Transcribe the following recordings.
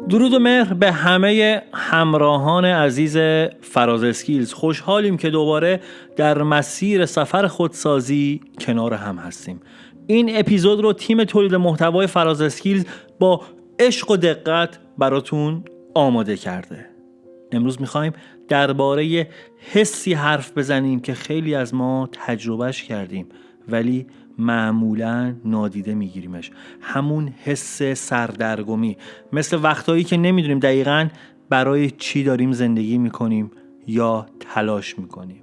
درود و مهر به همه همراهان عزیز فراز اسکیلز. خوشحالیم که دوباره در مسیر سفر خودسازی کنار هم هستیم. این اپیزود رو تیم تولید محتوای فراز اسکیلز با عشق و دقت براتون آماده کرده. امروز میخوایم درباره حسی حرف بزنیم که خیلی از ما تجربهش کردیم ولی معمولاً نادیده میگیریمش. همون حس سردرگمی، مثل وقتایی که نمیدونیم دقیقاً برای چی داریم زندگی میکنیم یا تلاش میکنیم.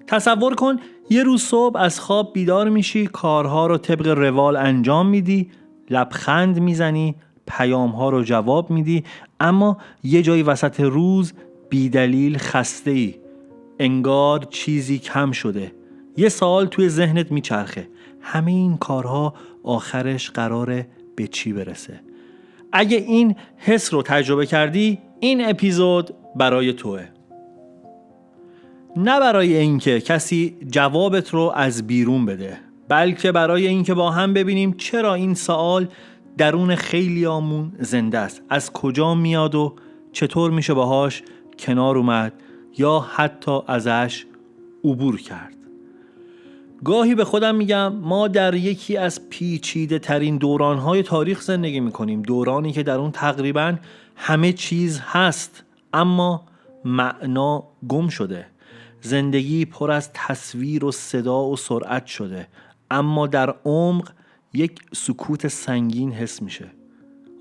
تصور کن یه روز صبح از خواب بیدار میشی، کارها رو طبق روال انجام میدی، لبخند میزنی، پیامها رو جواب میدی، اما یه جایی وسط روز بیدلیل خسته‌ای، انگار چیزی کم شده. یه سوال توی ذهنت میچرخه: همه این کارها آخرش قراره به چی برسه؟ اگه این حس رو تجربه کردی، این اپیزود برای توه. نه برای اینکه کسی جوابت رو از بیرون بده، بلکه برای اینکه با هم ببینیم چرا این سوال درون خیلیامون زنده است، از کجا میاد و چطور میشه باهاش کنار اومد یا حتی ازش عبور کرد. گاهی به خودم میگم ما در یکی از پیچیده ترین دورانهای تاریخ زندگی میکنیم، دورانی که در اون تقریبا همه چیز هست اما معنا گم شده. زندگی پر از تصویر و صدا و سرعت شده، اما در عمق یک سکوت سنگین حس میشه.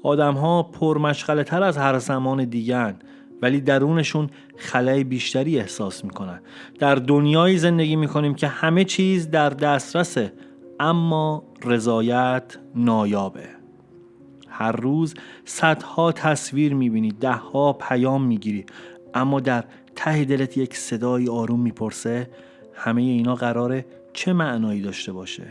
آدم‌ها پرمشغله تر از هر زمان دیگه‌اند، ولی درونشون خلأ بیشتری احساس میکنن. در دنیایی زندگی میکنیم که همه چیز در دسترسه، اما رضایت نایابه. هر روز صدها تصویر میبینی، دهها پیام میگیری، اما در ته دلت یک صدای آروم میپرسه همه اینا قراره چه معنایی داشته باشه؟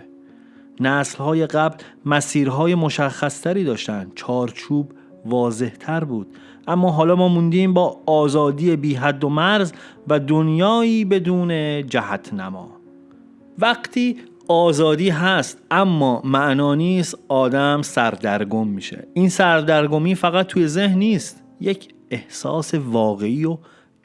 نسل‌های قبل مسیرهای مشخص‌تری داشتن، چارچوب واضح‌تر بود، اما حالا ما موندیم با آزادی بی حد و مرز و دنیایی بدون جهت نما. وقتی آزادی هست اما معنا نیست، آدم سردرگم میشه. این سردرگمی فقط توی ذهن نیست، یک احساس واقعی و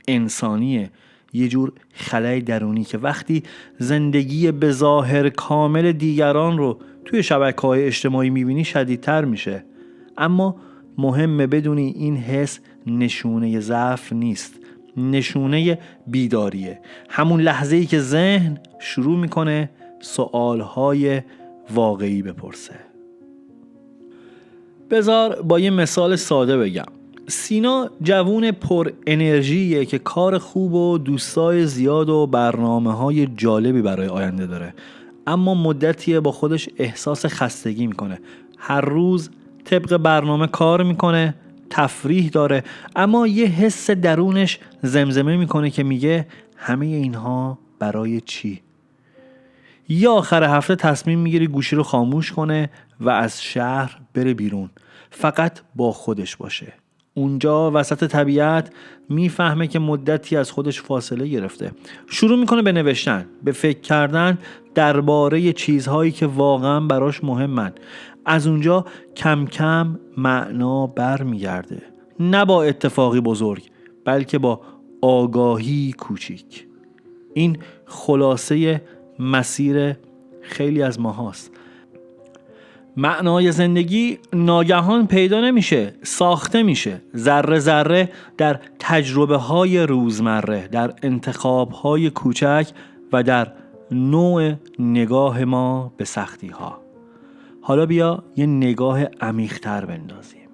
انسانیه، یه جور خلأ درونی که وقتی زندگی به ظاهر کامل دیگران رو توی شبکه‌های اجتماعی میبینی شدیدتر میشه. اما مهمه بدونی این حس نشونه ضعف نیست، نشونه بیداریه. همون لحظه‌ای که ذهن شروع میکنه سوالهای واقعی بپرسه. بذار با یه مثال ساده بگم. سینا جوون پر انرژیه که کار خوب و دوستای زیاد و برنامه‌های جالبی برای آینده داره، اما مدتیه با خودش احساس خستگی میکنه. هر روز طبق برنامه کار میکنه، تفریح داره، اما یه حس درونش زمزمه میکنه که میگه همه اینها برای چی؟ یا آخر هفته تصمیم میگیره گوشی رو خاموش کنه و از شهر بره بیرون، فقط با خودش باشه. اونجا وسط طبیعت میفهمه که مدتی از خودش فاصله گرفته. شروع میکنه به نوشتن، به فکر کردن درباره چیزهایی که واقعا براش مهمن. از اونجا کم کم معنا برمیگرده، نه با اتفاقی بزرگ بلکه با آگاهی کوچیک. این خلاصه مسیر خیلی از ماهاست. معنای زندگی ناگهان پیدا نمیشه، ساخته میشه ذره ذره در تجربه های روزمره، در انتخاب های کوچک و در نوع نگاه ما به سختی ها. حالا بیا یه نگاه عمیق‌تر بندازیم.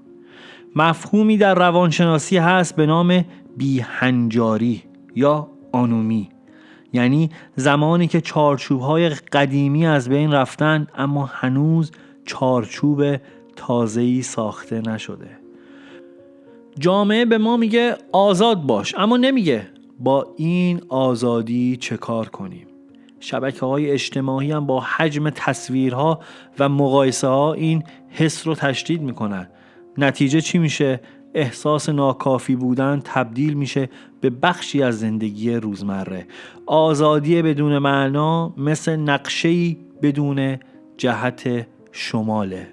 مفهومی در روانشناسی هست به نام بی‌هنجاری یا آنومی، یعنی زمانی که چارچوب‌های قدیمی از بین رفتن اما هنوز چارچوب تازه‌ای ساخته نشده. جامعه به ما میگه آزاد باش، اما نمیگه با این آزادی چه کار کنیم. شبکه‌های اجتماعی هم با حجم تصویرها و مقایسه‌ها این حس رو تشدید میکنن. نتیجه چی میشه؟ احساس ناکافی بودن تبدیل میشه به بخشی از زندگی روزمره. آزادی بدون معنا مثل نقشه‌ای بدون جهت شماله.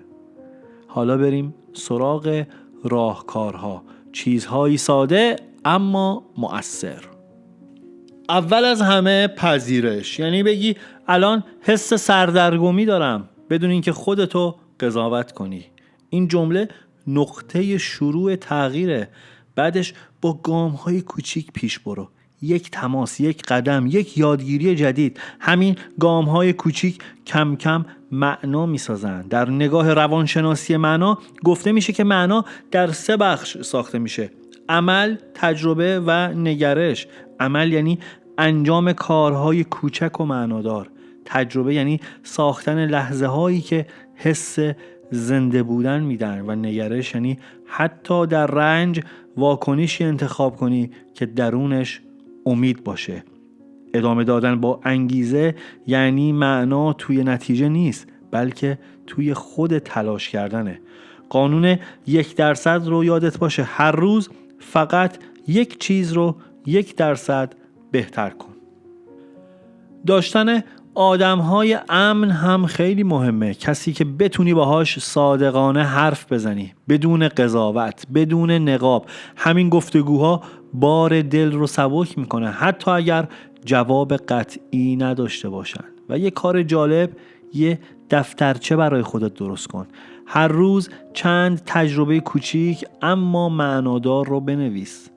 حالا بریم سراغ راهکارها، چیزهایی ساده اما مؤثر. اول از همه پذیرش، یعنی بگی الان حس سردرگمی دارم بدون اینکه خودتو قضاوت کنی. این جمله نقطه شروع تغییره. بعدش با گام‌های کوچیک پیش برو. یک تماس، یک قدم، یک یادگیری جدید. همین گام‌های کوچیک کم کم معنا می‌سازن. در نگاه روانشناسی معنا گفته میشه که معنا در 3 بخش ساخته میشه: عمل، تجربه و نگرش. عمل یعنی انجام کارهای کوچک و معنادار. تجربه یعنی ساختن لحظه هایی که حس زنده بودن میدن. و نگرش یعنی حتی در رنج واکنشی انتخاب کنی که درونش امید باشه. ادامه دادن با انگیزه یعنی معنا توی نتیجه نیست، بلکه توی خود تلاش کردنه. قانون 1% رو یادت باشه: هر روز فقط یک چیز رو 1% بهتر کن. داشتن آدم‌های امن هم خیلی مهمه. کسی که بتونی باهاش صادقانه حرف بزنی، بدون قضاوت، بدون نقاب. همین گفتگوها بار دل رو سبک میکنه، حتی اگر جواب قطعی نداشته باشن. و یه کار جالب، یه دفترچه برای خودت درست کن. هر روز چند تجربه کوچیک اما معنادار رو بنویس.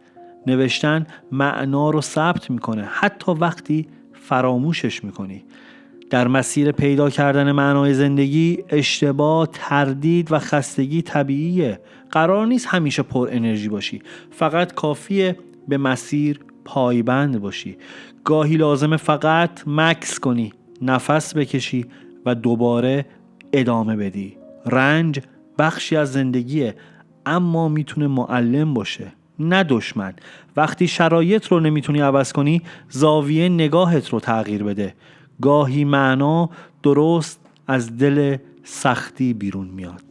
نوشتن معنا رو ثبت میکنه، حتی وقتی فراموشش میکنی. در مسیر پیدا کردن معنای زندگی، اشتباه، تردید و خستگی طبیعیه. قرار نیست همیشه پر انرژی باشی، فقط کافیه به مسیر پایبند باشی. گاهی لازمه فقط مکث کنی، نفس بکشی و دوباره ادامه بدی. رنج بخشی از زندگیه، اما میتونه معلم باشه، نه دشمن. وقتی شرایط رو نمیتونی عوض کنی، زاویه نگاهت رو تغییر بده. گاهی معنا درست از دل سختی بیرون میاد.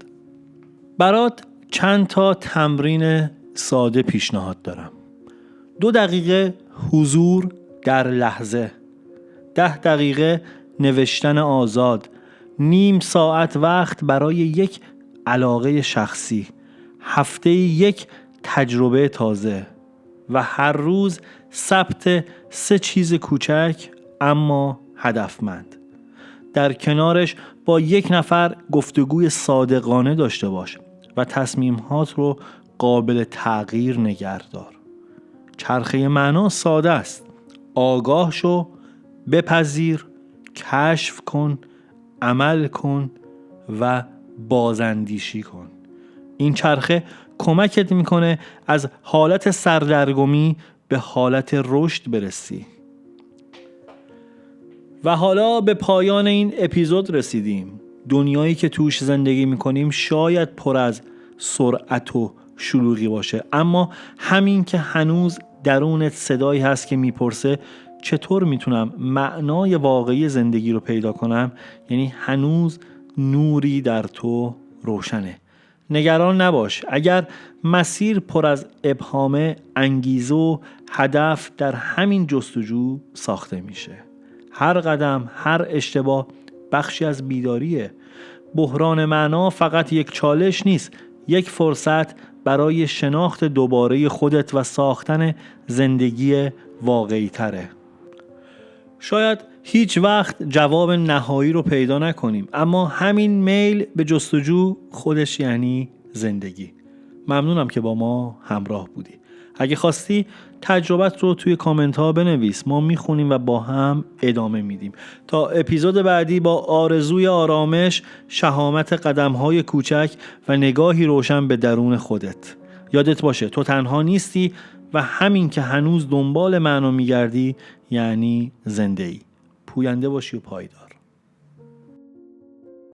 برات چند تا تمرین ساده پیشنهاد دارم. 2 دقیقه حضور در لحظه، 10 دقیقه نوشتن آزاد، نیم ساعت وقت برای یک علاقه شخصی، هفته 1 تجربه تازه و هر روز ثبت 3 چیز کوچک اما هدفمند. در کنارش با 1 نفر گفتگوی صادقانه داشته باش و تصمیمات رو قابل تغییر نگه دار. چرخه معنا ساده است: آگاه شو، بپذیر، کشف کن، عمل کن و بازاندیشی کن. این چرخه کمکت میکنه از حالت سردرگمی به حالت رشد برسی. و حالا به پایان این اپیزود رسیدیم. دنیایی که توش زندگی میکنیم شاید پر از سرعت و شلوغی باشه، اما همین که هنوز درونت صدایی هست که میپرسه چطور میتونم معنای واقعی زندگی رو پیدا کنم، یعنی هنوز نوری در تو روشنه. نگران نباش اگر مسیر پر از ابهام، انگیزه و هدف در همین جستجو ساخته میشه. هر قدم، هر اشتباه بخشی از بیداریه. بحران معنا فقط یک چالش نیست، یک فرصت برای شناخت دوباره خودت و ساختن زندگی واقعی تره. شاید هیچ وقت جواب نهایی رو پیدا نکنیم، اما همین میل به جستجو خودش یعنی زندگی. ممنونم که با ما همراه بودی. اگه خواستی تجربت رو توی کامنت ها بنویس، ما میخونیم و با هم ادامه میدیم. تا اپیزود بعدی با آرزوی آرامش، شهامت قدم های کوچک و نگاهی روشن به درون خودت. یادت باشه تو تنها نیستی و همین که هنوز دنبال معنا میگردی یعنی زنده ای. پوینده باشی و پایدار.